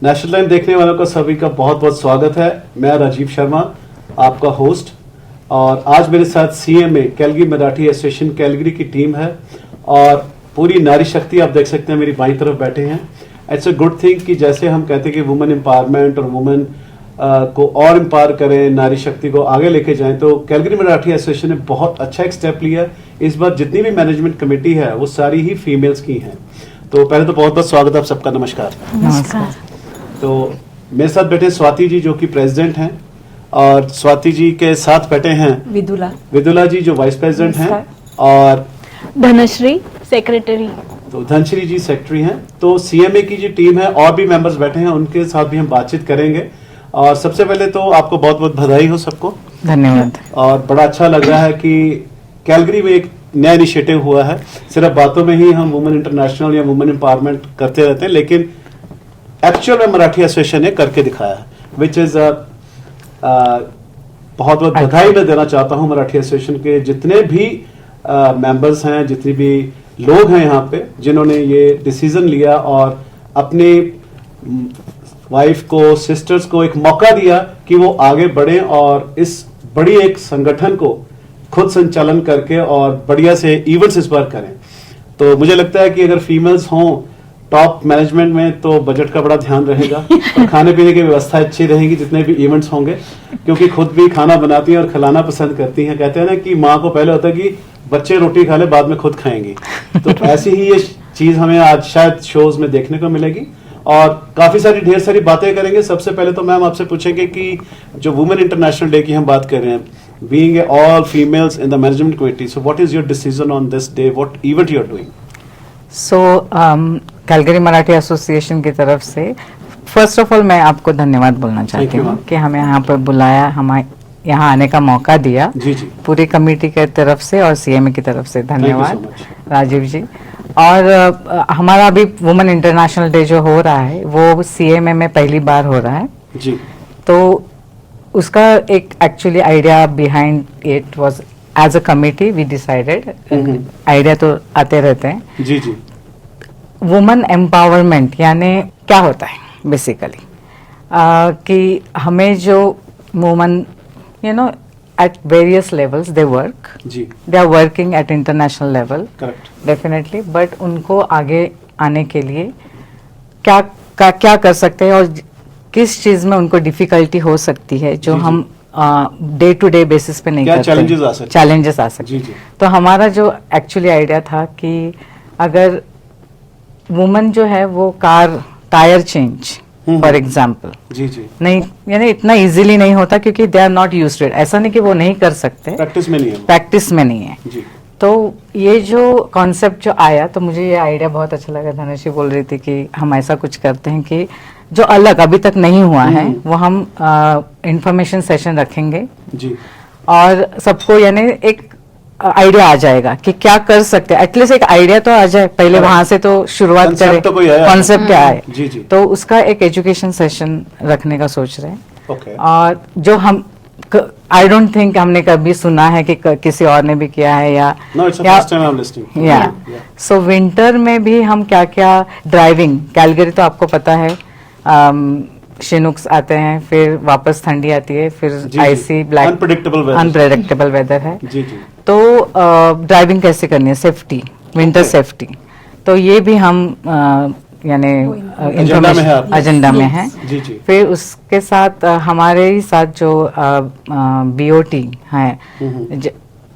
National line देखने वालों का सभी का बहुत बहुत स्वागत है। मैं राजीव शर्मा, आपका होस्ट, और आज मेरे साथ CMA Calgary Marathi association Calgary की टीम है और पूरी नारी शक्ति आप देख सकते हैं मेरी बाईं तरफ बैठे हैं। इट्स अ गुड थिंग कि जैसे हम कहते हैं कि वुमेन एम्पावरमेंट और वुमेन को और एम्पावर करें, नारी शक्ति को आगे लेके जाएं, तो कैलगरी मराठी एसोसिएशन ने बहुत अच्छा एक स्टेप लिया। इस बार जितनी भी मैनेजमेंट कमेटी है वो सारी ही फीमेल्स की हैं। तो पहले तो बहुत बहुत स्वागत है आप सबका। नमस्कार। नमस्कार। तो मेरे साथ बैठे स्वाति जी जो कि प्रेसिडेंट हैं, और स्वाति जी के साथ बैठे हैं विदुला जी जो वाइस प्रेसिडेंट हैं, और धनश्री सेक्रेटरी। तो धनश्री जी सेक्रेटरी हैं। तो CMA की जो टीम है और भी मेंबर्स बैठे हैं, उनके साथ भी हम बातचीत करेंगे। और सबसे पहले तो आपको बहुत बहुत बधाई हो सबको। धन्यवाद। और बड़ा अच्छा लग रहा है कि कैलगरी में एक नया इनिशिएटिव हुआ है। सिर्फ बातों में ही हम वुमेन इंटरनेशनल या वुमेन एम्पावरमेंट करते रहते हैं, लेकिन एक्चुअल में मराठी एसोसिएशन ने करके दिखाया है, विच इज बहुत बहुत बधाई मैं देना चाहता हूं मराठी एसोसिएशन के जितने भी मेंबर्स हैं, जितने भी लोग हैं यहाँ पे, जिन्होंने ये डिसीजन लिया और अपनी वाइफ को, सिस्टर्स को एक मौका दिया कि वो आगे बढ़े और इस बड़ी एक संगठन को खुद संचालन करके और बढ़िया से इवेंट्स इस बार करें। तो मुझे लगता है कि अगर फीमेल्स हों टॉप मैनेजमेंट में तो बजट का बड़ा ध्यान रहेगा और खाने पीने की व्यवस्था अच्छी रहेगी जितने भी इवेंट्स होंगे, क्योंकि खुद भी खाना बनाती हैं और खिलाना पसंद करती हैं। कहते हैं ना कि माँ को पहले होता है कि बच्चे रोटी खा ले, बाद में खुद खाएंगी। तो ऐसी ही ये चीज हमें आज शायद शोज में देखने को मिलेगी और काफी सारी ढेर सारी बातें करेंगे। सबसे पहले तो मैम आपसे पूछेंगे कि जो वुमेन इंटरनेशनल डे की हम बात कर रहे हैं, being all females in the management committee, so what is your decision on this day? What event you are doing? So Calgary Marathi association की तरफ से फर्स्ट ऑफ ऑल मैं आपको धन्यवाद बोलना चाहती हूँ कि हमें यहाँ पर बुलाया, हमें यहाँ आने का मौका दिया। जी जी। पूरी कमेटी के तरफ से और CMA की तरफ से धन्यवाद राजीव जी। और हमारा अभी वुमेन इंटरनेशनल डे जो हो रहा है वो CMA में पहली बार हो रहा है जी। तो उसका एक actually idea behind it was as a committee we decided, idea तो आते रहते हैं। जी जी। वुमेन एम्पावरमेंट यानी क्या होता है बेसिकली, कि हमें जो women you know at various levels they work, जी, they are working at international level correct definitely, but उनको आगे आने के लिए क्या कर सकते हैं और किस चीज में उनको डिफिकल्टी हो सकती है जो जी, हम डे टू डे बेसिस पे नहीं करते, चैलेंजेस आ सकते। जी जी। तो हमारा जो एक्चुअली आइडिया था कि अगर वुमन जो है वो टायर चेंज फॉर एग्जाम्पल, जी जी, नहीं यानी इतना इजीली नहीं होता क्योंकि they are not used to it, ऐसा नहीं कि वो नहीं कर सकते, प्रैक्टिस में नहीं है जी। तो ये जो कॉन्सेप्ट जो आया तो मुझे ये आइडिया बहुत अच्छा लगा। धनुषी बोल रही थी कि हम ऐसा कुछ करते हैं कि जो अलग अभी तक नहीं हुआ है वो हम इंफॉर्मेशन सेशन रखेंगे जी, और सबको यानी एक आइडिया आ जाएगा कि क्या कर सकते हैं, एटलीस्ट एक आइडिया तो आ जाए, पहले वहां से तो शुरुआत करें, कॉन्सेप्ट क्या है। जी जी। तो उसका एक एजुकेशन सेशन रखने का सोच रहे हैं। ओके। और जो हम आई डोंट थिंक हमने कभी सुना है कि किसी और ने भी किया है या सो विंटर में भी हम क्या क्या ड्राइविंग, कैलगरी तो आपको पता है शिनुक्स आते हैं, फिर वापस ठंडी आती है, फिर आईसी ब्लैक अनप्रेडिक्टेबल वेदर है। जी जी। तो ड्राइविंग कैसे करनी है, सेफ्टी, विंटर सेफ्टी, तो ये भी हम यानी इंफॉर्मेशन एजेंडा में है। जी जी। फिर उसके साथ हमारे ही साथ जो BOT है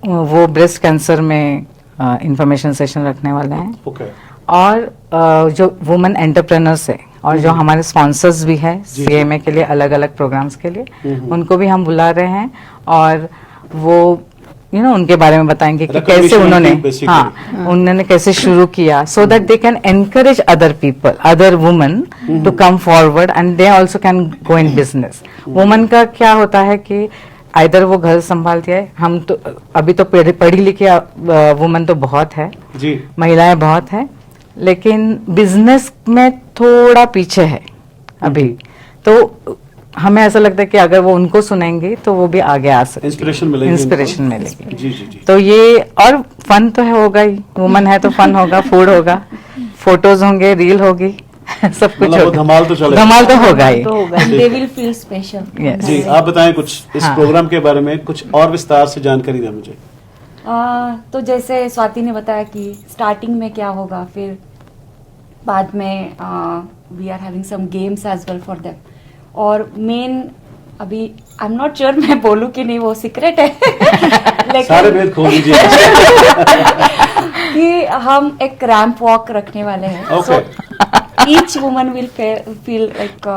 वो ब्रेस्ट कैंसर में इंफॉर्मेशन सेशन रखने वाले हैं। ओके। और जो वुमेन एंटरप्रेन्योर्स है और जो हमारे स्पॉन्सर्स भी है CMA के लिए अलग अलग प्रोग्राम्स के लिए, उनको भी हम बुला रहे हैं और वो उनके बारे में बताएंगे कि कैसे उन्होंने कैसे शुरू किया, so that they can encourage other people, other women to come forward and they also can go in business. Women का क्या होता है कि आइदर वो घर संभालती है, हम तो अभी तो पढ़ी लिखी वुमेन तो बहुत है जी, महिलाएं बहुत है, लेकिन बिजनेस में थोड़ा पीछे है अभी। तो हमें ऐसा लगता है कि अगर वो उनको सुनेंगे तो वो भी आगे आ सकते, इंस्पिरेशन मिलेगी। जी जी जी। तो ये और फन तो है, होगा ही, वुमन है तो फन होगा, फूड होगा, फोटोज होंगे, रील होगी, सब कुछ मतलब वो होगा। धमाल तो चलेगा। धमाल तो होगा ही। तो होगा And they will feel special. Yes. जी, आप बताएं कुछ इस हाँ। प्रोग्राम के बारे में, कुछ और विस्तार से जानकारी दें मुझे। तो जैसे स्वाति ने बताया कि स्टार्टिंग में क्या होगा, फिर बाद में we are having some games as well for them, और मेन अभी आई एम नॉट श्योर मैं बोलूं कि नहीं, वो सीक्रेट है सारे लेकिन भेद खोल दीजिए। कि हम एक रैंप वॉक रखने वाले हैं। Okay. Each woman will feel like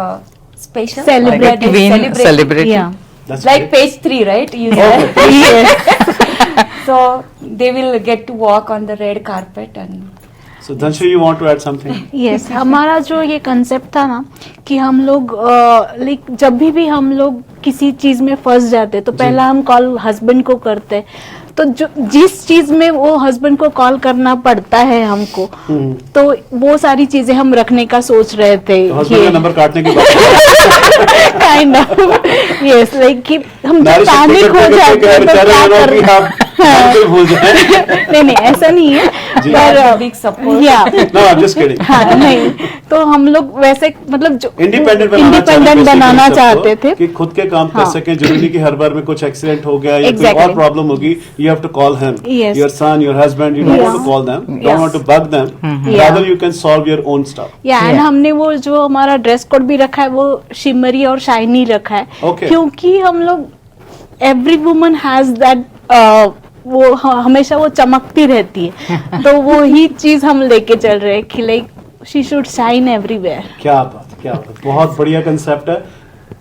special, Celebrate. Like a queen celebrating. Yeah. That's like great. page 3, right? You Okay, said. So they will get to walk on the red carpet and So Dhanshri, you want to add something? Yes हमारा जो ये concept था ना कि हम लोग like जब भी हम लोग किसी चीज में फंस जाते तो पहला हम कॉल हस्बैंड को करते, तो जो जिस चीज में वो हस्बैंड को कॉल करना पड़ता है हमको, तो वो सारी चीजें हम रखने का सोच रहे थे। तो हस्बैंड का नंबर काटने की बात। काइंड ऑफ यस, लाइक कि हम नारी जब पैनिक शक्ति हो करते जाते करते हैं तो बेचारे क्या लोगों कर की आप बिल्कुल भूल जाएं। नहीं ऐसा नहीं है जी। पर big support. या No, I'm just kidding. हाँ नहीं, तो हम लोग वैसे मतलब जो इंडिपेंडेंट बनाना चाहते थे कि खुद के काम कर हाँ। सकें। जरूरी कि हर बार में कुछ एक्सीडेंट हो गया या कोई Exactly. और प्रॉब्लम होगी, you have to call him, Yes. Your son, your husband, you don't Yeah. Want to call them, don't Yes. Want to bug them, Yeah. Rather you can solve your own stuff. या and Yeah. हमने वो जो हमारा dress code भी रखा है वो shimmery और शाइनी रखा है। Okay. क्योंकि हम लोग एवरी वुमन हैज दैट, वो हमेशा वो चमकती रहती है तो वो ही चीज हम लेके चल रहे हैं कि like she should shine everywhere. क्या बात, क्या बात, बहुत बढ़िया कंसेप्ट है।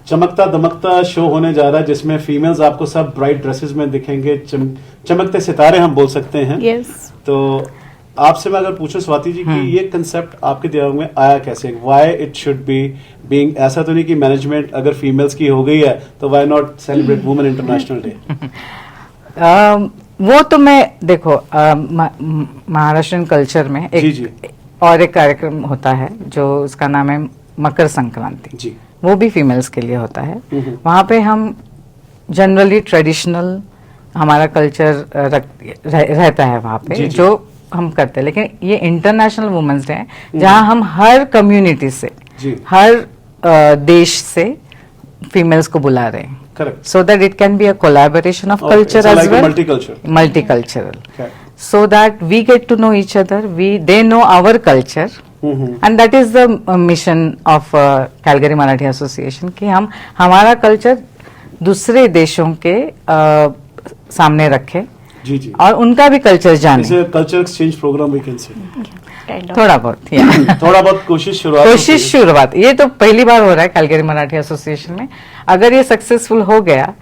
चमकता दमकता शो होने जा रहा है जिसमें फीमेल्स आपको सब ब्राइट ड्रेसेस में दिखेंगे, चमकते सितारे हम बोल सकते हैं। यस तो आपसे मैं अगर पूछूं स्वाति जी कि ये कंसेप्ट आपके दिमाग में आया कैसे, why it should be being, ऐसा तो नहीं कि मैनेजमेंट अगर फीमेल्स की हो गई है तो why not celebrate women international day? वो तो मैं देखो महाराष्ट्रियन कल्चर में जी, जी। और एक कार्यक्रम होता है जो उसका नाम है मकर संक्रांति, जी। वो भी फीमेल्स के लिए होता है। हम्म। वहाँ पे हम जनरली ट्रेडिशनल हमारा कल्चर रहता है वहाँ पे, जी, जी। जो हम करते हैं। लेकिन ये इंटरनेशनल वुमेन्स डे है जहाँ हम हर कम्युनिटी से, जी। हर देश से फीमेल्स को बुला रहे हैं, correct. so that it can be a collaboration of culture as like well, multicultural. Okay. so that we get to know each other, they know our culture, and that is the mission of Calgary Marathi Association कि हम हमारा culture दूसरे देशों के सामने रखें जी, जी। और उनका भी कल्चर जाने, इसे culture exchange programme we can say थोड़ा बहुत yeah. थोड़ा बहुत कोशिश शुरुआत कोशिश होती है। शुरुआत, ये तो पहली बार हो रहा है कैलगरी मराठी एसोसिएशन में। अगर ये सक्सेसफुल हो गया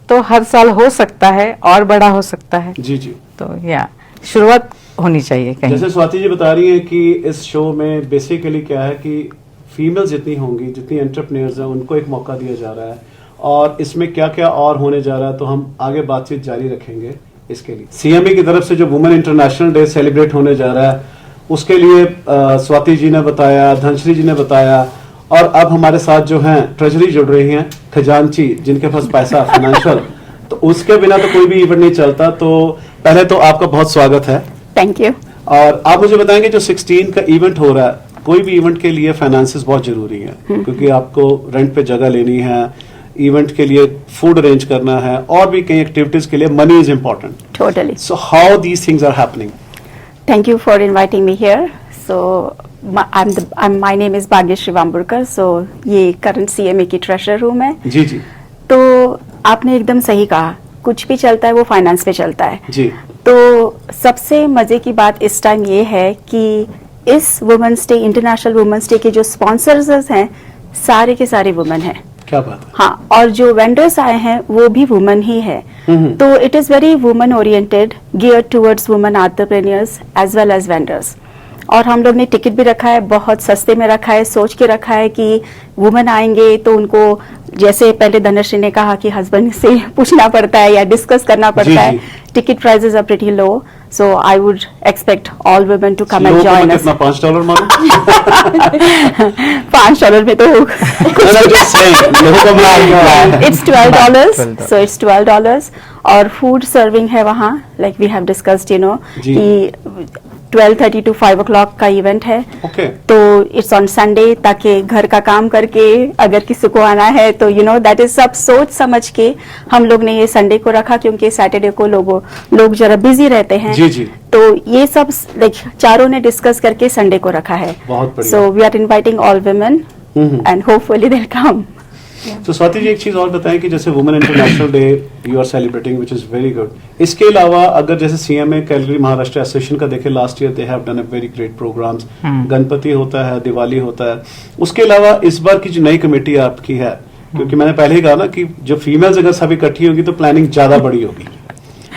तो हर साल हो सकता है और बड़ा हो सकता है, जी, जी। तो या शुरुआत होनी चाहिए कहीं। जैसे स्वाति जी बता रही हैं कि इस शो में बेसिकली क्या है कि फीमेल जितनी होंगी, जितनी एंटरप्रेन्योर्स हैं, उनको एक मौका दिया जा रहा है, और इसमें क्या क्या और होने जा रहा है तो हम आगे बातचीत जारी रखेंगे। इसके लिए सीएमए की तरफ से जो वुमेन इंटरनेशनल डे सेलिब्रेट होने जा रहा है उसके लिए स्वाति जी ने बताया, धनश्री जी ने बताया, और अब हमारे साथ जो हैं ट्रेजरी जुड़ रही हैं, खजांची, जिनके पास पैसा फाइनेंशियल, तो उसके बिना तो कोई भी इवेंट नहीं चलता। तो पहले तो आपका बहुत स्वागत है। Thank you. और आप मुझे बताएंगे जो 16 का इवेंट हो रहा है, कोई भी इवेंट के लिए फाइनेंसेस बहुत जरूरी है, क्योंकि आपको रेंट पे जगह लेनी है, इवेंट के लिए फूड अरेंज करना है, और भी कई एक्टिविटीज के लिए money is important. Totally. So how these things are happening? Thank you for inviting me here. So, my name is Bhagyashree Vamburkar. So, ये current CMA की treasurer हूँ मैं। जी, जी। तो आपने एकदम सही कहा, कुछ भी चलता है वो फाइनेंस पे चलता है। जी। तो सबसे मजे की बात इस टाइम ये है कि इस women's day, international women's day के जो स्पॉन्सर्स हैं सारे के सारे वुमेन हैं। क्या बात है। हाँ, और जो वेंडर्स आए हैं वो भी वुमेन ही है। तो it is very women oriented, geared towards women entrepreneurs as well as vendors. और हम लोग ने टिकट भी रखा है, बहुत सस्ते में रखा है, सोच के रखा है कि वुमेन आएंगे तो उनको, जैसे पहले धनश्री ने कहा कि हस्बैंड से पूछना पड़ता है या डिस्कस करना पड़ता है, ticket prices are pretty low, so I would expect all women to come and join us. कितना $5 मारो? $5 में तो इट्स $12, सो इट्स $12। और फूड सर्विंग है वहाँ, like we have discussed, you know, जी। कि 12:30 to 5 o'clock का इवेंट है। ओके तो इट्स ऑन संडे, ताकि घर का काम करके अगर किसी को आना है तो दैट इज सब सोच समझ के हम लोग ने ये संडे को रखा, क्योंकि सैटरडे को लोग जरा बिजी रहते हैं। जी जी। तो ये सब चारों ने डिस्कस करके संडे को रखा है। बहुत बढ़िया। So we are inviting all women and hopefully they will come. तो स्वाति जी एक चीज और बताएं कि जैसे women international day you are celebrating which is very good, इसके अलावा अगर जैसे सीएमए कैलगरी महाराष्ट्र एसोसिएशन का देखें, last year they have done a very great programmes, Ganpati होता है, दिवाली होता है, उसके अलावा इस बार की जो नई कमेटी आपकी है, क्योंकि मैंने पहले ही कहा ना कि जो फीमेल्स अगर सभी इकट्ठी होगी तो प्लानिंग ज्यादा बड़ी होगी,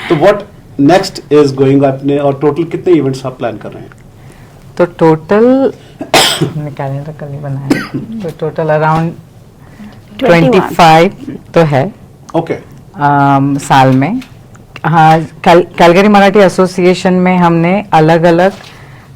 तो व्हाट नेक्स्ट इज गोइंग आपने, और टोटल कितने इवेंट्स आप प्लान कर रहे हैं? तो टोटल कैलेंडर कल ही बनाया, तो टोटल अराउंड 25 तो है ओके साल में। हाँ, कैलगरी मराठी एसोसिएशन में हमने अलग अलग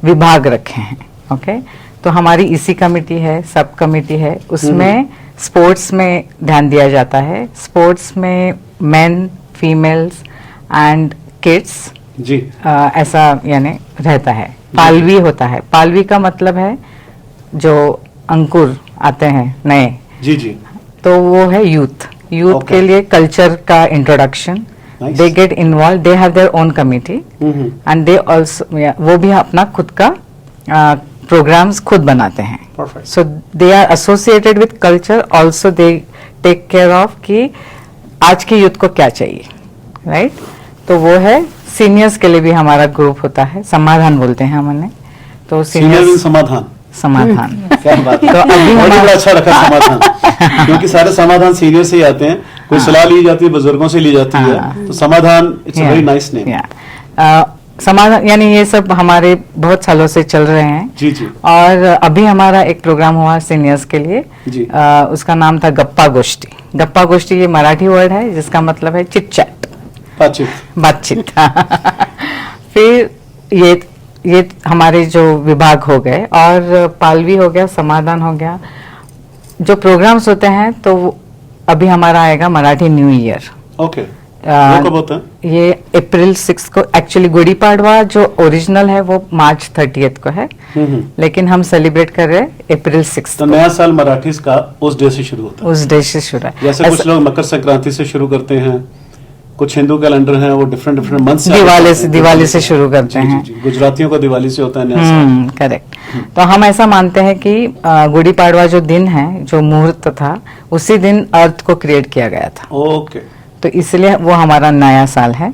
विभाग रखे हैं। ओके, तो हमारी इसी कमेटी है, सब कमेटी है, उसमें स्पोर्ट्स में ध्यान दिया जाता है। स्पोर्ट्स में मेन, फीमेल्स एंड किड्स जी ऐसा यानी रहता है। पालवी होता है, पालवी का मतलब है जो अंकुर आते हैं नए, जी जी। तो वो है यूथ Okay. के लिए कल्चर का introduction, Nice. They get involve, they have their own committee and they also, वो भी अपना खुद का प्रोग्राम्स खुद बनाते हैं। Perfect. So they are associated with culture, also they take care of कि आज के यूथ को क्या चाहिए, राइट? तो वो है। सीनियर्स के लिए भी हमारा ग्रुप होता है, समाधान बोलते हैं हमने, तो सीनियर सीनियर्स समाधान, समाधान। क्या बात है। तो अभी बड़ा हमारा अच्छा रखा समाधान, क्योंकि सारे समाधान सीनियर से ही आते हैं, कोई सलाह ली जाती है बुजुर्गों से ली जाती है, तो समाधान it's a very nice name. समाधान यानी ये सब हमारे बहुत सालों से चल रहे हैं। जी जी और अभी हमारा एक प्रोग्राम हुआ सीनियर्स के लिए, जी। उसका नाम था गप्पा गोष्ठी। गप्पा गोष्ठी ये मराठी वर्ड है जिसका मतलब है चिट चैट, बातचीत। फिर ये हमारे जो विभाग हो गए, और पालवी हो गया, समाधान हो गया। जो प्रोग्राम्स होते हैं तो अभी हमारा आएगा मराठी न्यू ईयर। ओके, वो कब होता है? ये अप्रैल 6 को, एक्चुअली गुड़ी पाड़वा जो ओरिजिनल है वो मार्च 30 को है, लेकिन हम सेलिब्रेट कर रहे हैं अप्रैल 6 तो नया साल मराठीज का उस डे से शुरू होता है। उस डे से शुरू है। जैसे कुछ लोग मकर संक्रांति से शुरू करते हैं, कुछ हिंदू कैलेंडर हैं वो डिफरेंट मंथ से दिवाली से शुरू करते हैं। जी, गुजरातियों का दिवाली से होता है नया साल। करेक्ट। तो हम ऐसा मानते हैं कि गुड़ी पाड़वा जो दिन है, जो मुहूर्त था, उसी दिन अर्थ को क्रिएट किया गया था, ओके, तो इसलिए वो हमारा नया साल है।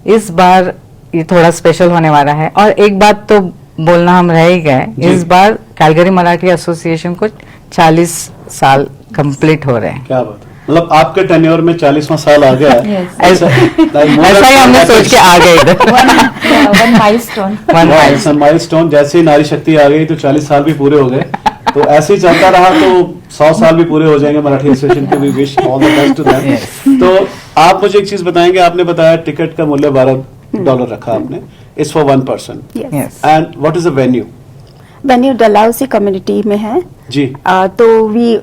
इस बार ये थोड़ा स्पेशल होने वाला है। और एक बात तो बोलना हम रह ही गए, इस बार कैलगरी मराठी एसोसिएशन को 40 साल कंप्लीट हो रहे हैं। क्या बात है, मतलब आपके टेन्योर में 40वां साल आ गया है। ऐसा ही हमने सोच के आ गए इधर। One milestone. माइलस्टोन, जैसे ही नारी शक्ति आ गई तो 40 साल भी पूरे हो गए। तो ऐसे ही चलता रहा तो 100 साल भी पूरे हो जाएंगे मराठी एसोसिएशन के। We wish all the best to them. तो आप मुझे एक चीज बताएंगे, आपने बताया टिकट का मूल्य $12 रखा आपने, it's for 1 person, Yes. And what is the venue? Venue Dalhousie community में है। जी तो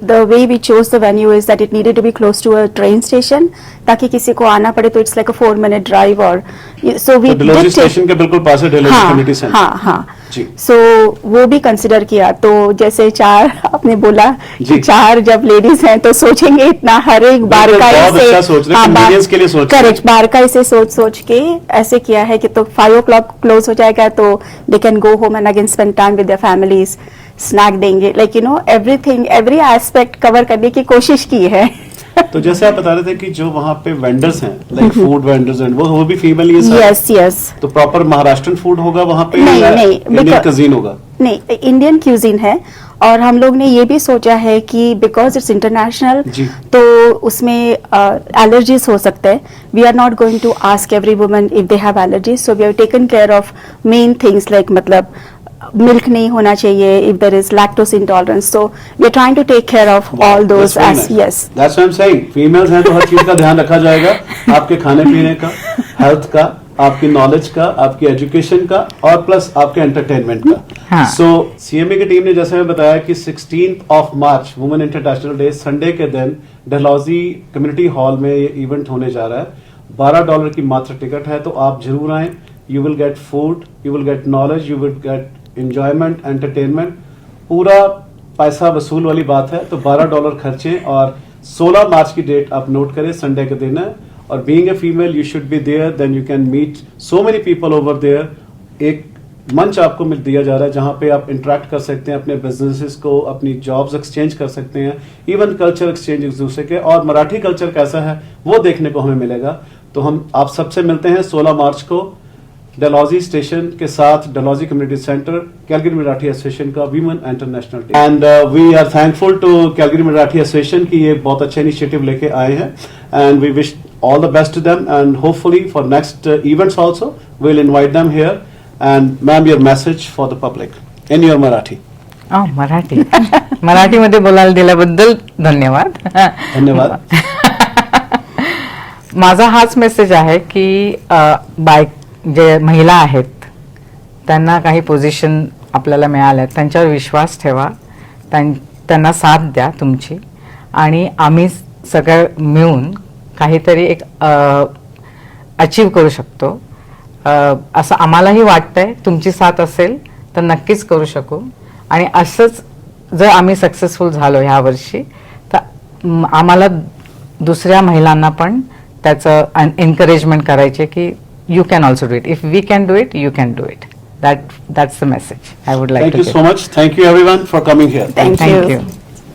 the way we chose the venue is that it needed to be close to a train station, ताकि किसी को आना पड़े तो it's like a 4-minute drive. और सो वी डलहौजी स्टेशन के बिल्कुल पास है डलहौजी कम्युनिटी सेंटर। हाँ जी। सो वो भी कंसिडर किया। तो जैसे 4 आपने बोला जी। कि 4 जब लेडीज हैं तो सोचेंगे इतना, हर एक बारकाई बहुत अच्छा सोच रहे हैं, convenience के लिए सोच रहे हैं। करेक्ट, बारकाई से सोच के ऐसे किया है कि तो 5 o'clock क्लोज हो जाएगा, तो they can go home and again spend time with their families. Snack देंगे, like everything, every aspect cover करने की कोशिश की है। तो जैसे आप बता रहे थे कि जो वहाँ पे वेंडर्स हैं, लाइक फूड वेंडर्स एंड वो भी फीमेल ही है। यस। तो प्रॉपर महाराष्ट्रन फूड होगा वहाँ पे? नहीं, इंडियन because- कजीन होगा? नहीं, इंडियन क्यूजिन है। और हम लोग ने ये भी सोचा है कि बिकॉज इट्स इंटरनेशनल, जी। तो उसमें एलर्जीज हो सकते हैं। We are not going to ask every woman if they have allergies, so we have taken care of main things, like मतलब मिल्क नहीं होना चाहिए, if there is lactose intolerance, so we are trying to take care of all those as. Yes, that's why I am saying, females हैं तो हर चीज का ध्यान रखा जाएगा, आपके खाने पीने का, हेल्थ का, आपकी नॉलेज का, आपकी एजुकेशन का, और प्लस आपके एंटरटेनमेंट का। हाँ। सो सीएमए की टीम ने जैसे हमें बताया कि 16 मार्च वुमेन इंटरनेशनल डे संडे के दिन डलहौजी कम्युनिटी हॉल में ये इवेंट होने जा रहा है। $12 की मात्र टिकट है, तो आप जरूर आएं। you will get food, you will get knowledge, you will get enjoyment, entertainment. पूरा पैसा वसूल वाली बात है, तो $12 खर्चें और 16 मार्च की डेट आप नोट करें, संडे के दिन है. और being a female you should be there, then you can meet so many people over there. एक मंच आपको मिल दिया जा रहा है जहां पे आप इंटरेक्ट कर सकते हैं, अपने बिजनेसेस को, अपनी जॉब्स एक्सचेंज कर सकते हैं, इवन कल्चर एक्सचेंज एक दूसरे के. और मराठी कल्चर कैसा है वो देखने को हमें मिलेगा. तो हम आप सबसे मिलते हैं 16 मार्च को डलहौजी स्टेशन के साथ, Dalhousie community centre, Calgary Marathi association का women international day. And we are thankful to Calgary Marathi association की ये बहुत अच्छा इनिशिएटिव लेके आए हैं. And we wish all the best to them, and hopefully for next events also we'll invite them here. And ma'am, your message for the public in your Marathi. Marathi मराठीमध्ये बोलायला दिल्याबद्दल धन्यवाद. धन्यवाद. माझा हाच मेसेज आहे की जे महिला आहेत त्यांना काही पोझिशन आपल्याला मिळाल्यात, त्यांच्यावर विश्वास ठेवा, त्यांना साथ द्या तुमची, आणि आम्ही सगळं मिळून काहीतरी एक अचीव करू शकतो असं आम्हालाही वाटतंय. तुमची साथ असेल तर नक्कीच करू शकू. आणि असंच जर आम्ही सक्सेसफुल झालो ह्या वर्षी तर आम्हाला दुसऱ्या महिलांना पण त्याचं एनकरेजमेंट करायचे की you can also do it. If we can do it, you can do it. that's the message I would like Thank to you give. so much. Thank you everyone for coming here. Thank you. Thank you.